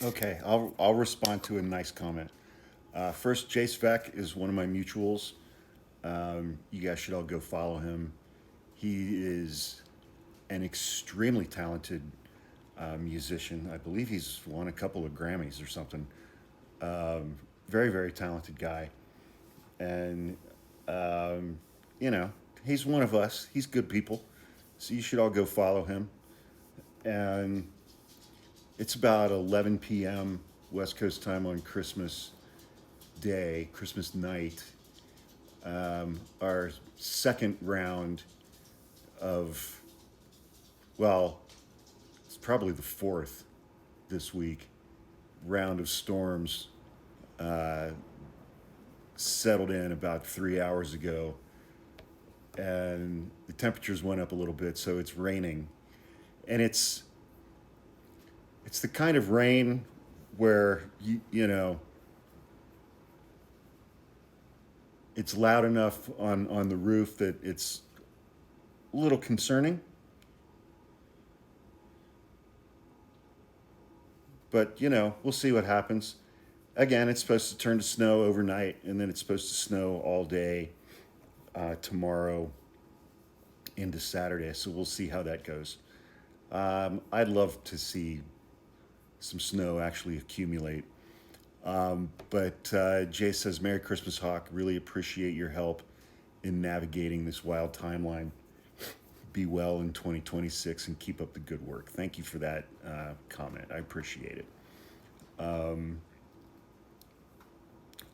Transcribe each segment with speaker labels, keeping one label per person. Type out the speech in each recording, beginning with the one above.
Speaker 1: Okay, I'll respond to a nice comment. First, Jace Veck is one of my mutuals. You guys should all go follow him. He is an extremely talented musician. I believe he's won a couple of Grammys or something. Very, very talented guy. And, um, you know, he's one of us. He's good people. So you should all go follow him. And it's about 11 p.m. West Coast time on Christmas Day, Christmas night. Our second round of, well, it's probably the fourth this week, round of storms uh, settled in about 3 hours ago. And the temperatures went up a little bit, so it's raining. And it's the kind of rain where you know it's loud enough on the roof that it's a little concerning. But we'll see what happens. Again, it's supposed to turn to snow overnight, and then it's supposed to snow all day tomorrow into Saturday. So we'll see how that goes. I'd love to see some snow actually accumulate. But Jay says, Merry Christmas, Hawk. Really appreciate your help in navigating this wild timeline. Be well in 2026 and keep up the good work. Thank you for that comment. I appreciate it. Um,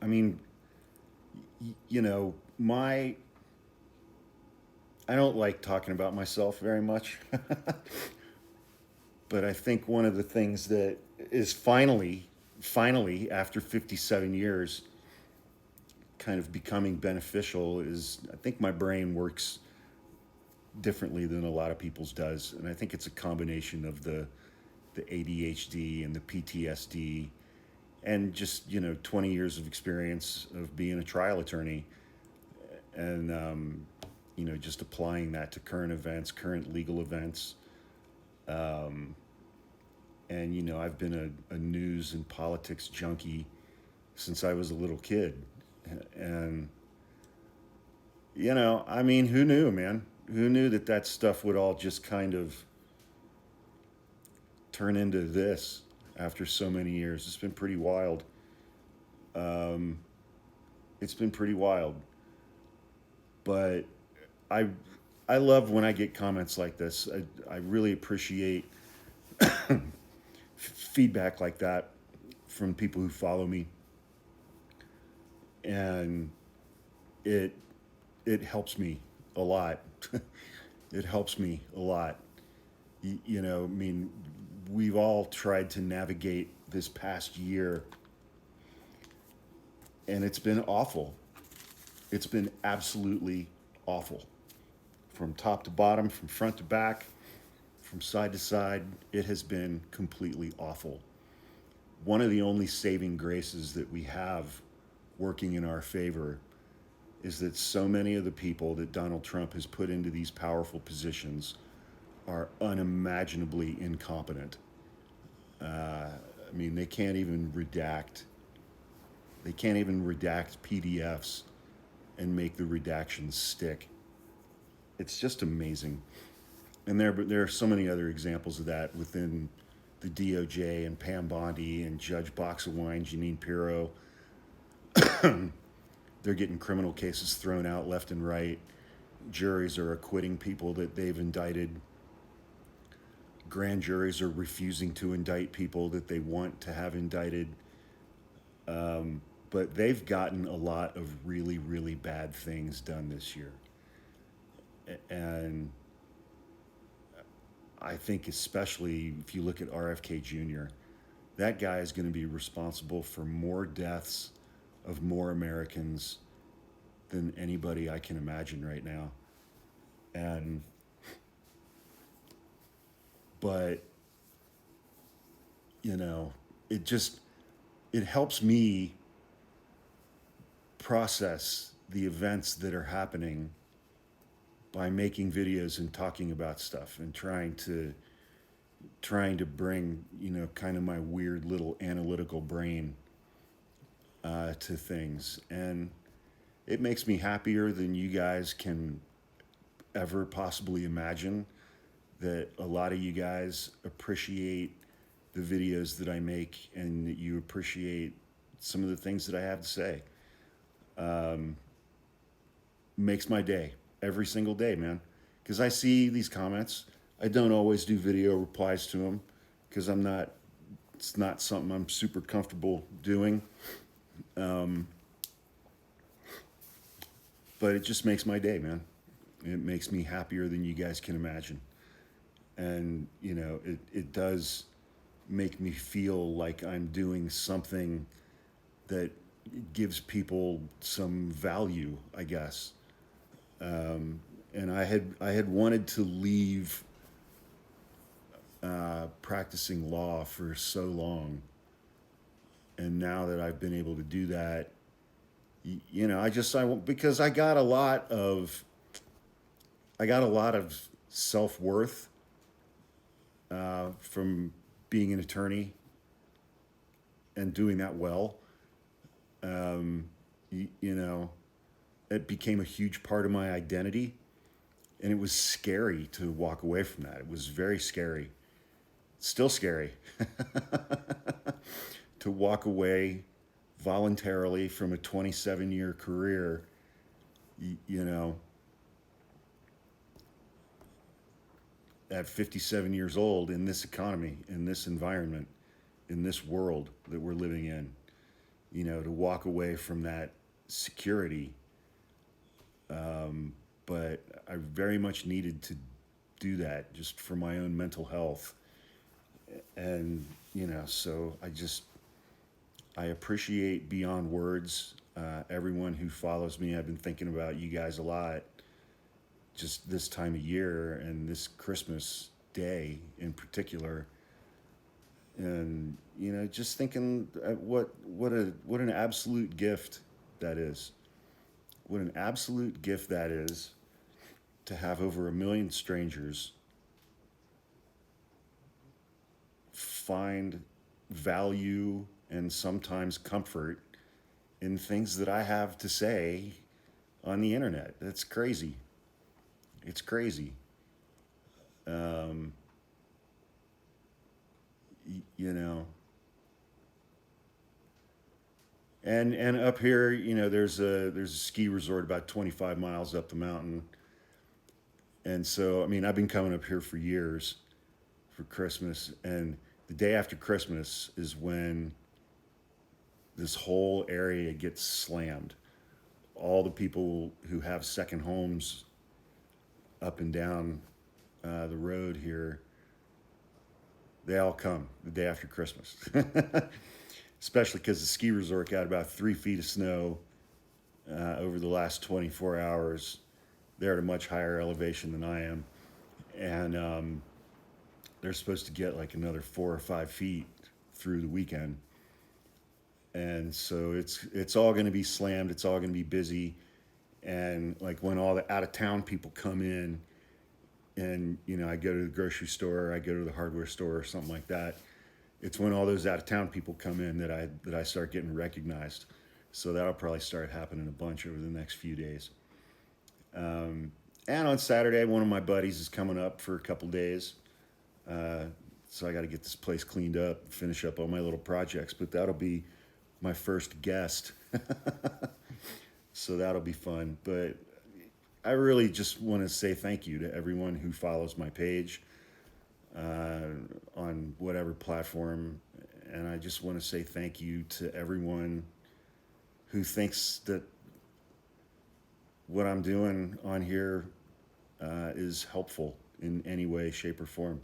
Speaker 1: I mean, my I don't like talking about myself very much, but I think one of the things that is finally, after 57 years, kind of becoming beneficial is I think my brain works differently than a lot of people's does, and I think it's a combination of the ADHD and the PTSD, and just 20 years of experience of being a trial attorney, and just applying that to current events, current legal events. Um, and I've been a news and politics junkie since I was a little kid, and I mean, who knew, man? Who knew that that stuff would all just kind of turn into this after so many years? It's been pretty wild. Um, it's been pretty wild, but I I love when I get comments like this. I really appreciate feedback like that from people who follow me, and it it helps me a lot. It helps me a lot. I mean, we've all tried to navigate this past year, and it's been awful. It's been absolutely awful. From top to bottom, from front to back, from side to side, it has been completely awful. One of the only saving graces that we have working in our favor is that so many of the people that Donald Trump has put into these powerful positions are unimaginably incompetent. I mean, they can't even redact. They can't even redact PDFs and make the redactions stick. It's just amazing. And there are so many other examples of that within the DOJ and Pam Bondi and Judge Box of Wine, Jeanine Pirro. They're getting criminal cases thrown out left and right. Juries are acquitting people that they've indicted. Grand juries are refusing to indict people that they want to have indicted. But they've gotten a lot of really, really bad things done this year. And I think, especially if you look at RFK Jr., that guy is going to be responsible for more deaths of more Americans than anybody I can imagine right now. And, but, you know, it just, it helps me process the events that are happening by making videos and talking about stuff and trying to trying to bring, kind of my weird little analytical brain to things. And it makes me happier than you guys can ever possibly imagine, that a lot of you guys appreciate the videos that I make and that you appreciate some of the things that I have to say. Makes my day every single day, man. Because I see these comments. I don't always do video replies to them because it's not something I'm super comfortable doing. But it just makes my day, man. It makes me happier than you guys can imagine. And, it does make me feel like I'm doing something that gives people some value, I guess. And I had wanted to leave practicing law for so long, and now that I've been able to do that, because I got a lot of self-worth from being an attorney and doing that well. It became a huge part of my identity, and it was scary to walk away from that. It was very scary. Still scary to walk away voluntarily from a 27-year career, at 57 years old, in this economy, in this environment, in this world that we're living in, to walk away from that security. But I very much needed to do that just for my own mental health. And, so I appreciate beyond words everyone who follows me. I've been thinking about you guys a lot just this time of year and this Christmas day in particular. And, just thinking what an absolute gift that is. What an absolute gift that is to have over 1 million strangers find value and sometimes comfort in things that I have to say on the internet. That's crazy. It's crazy. And up here, there's a ski resort about 25 miles up the mountain. And so, I've been coming up here for years for Christmas, and the day after Christmas is when this whole area gets slammed. All the people who have second homes up and down the road here, they all come the day after Christmas. Especially because the ski resort got about 3 feet of snow over the last 24 hours. They're at a much higher elevation than I am. And they're supposed to get like another 4 or 5 feet through the weekend. And so it's all going to be slammed. It's all going to be busy. And like when all the out of town people come in, and I go to the grocery store, I go to the hardware store or something like that, it's when all those out of town people come in that I start getting recognized. So that'll probably start happening a bunch over the next few days. And on Saturday, one of my buddies is coming up for a couple days. So I got to get this place cleaned up, finish up all my little projects, but that'll be my first guest. So that'll be fun. But I really just want to say thank you to everyone who follows my page on whatever platform. And I just want to say thank you to everyone who thinks that what I'm doing on here is helpful in any way, shape, or form.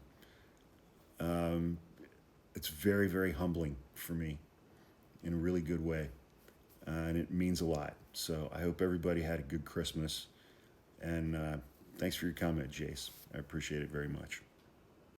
Speaker 1: It's very, very humbling for me in a really good way. And it means a lot. So I hope everybody had a good Christmas. And thanks for your comment, Jace. I appreciate it very much.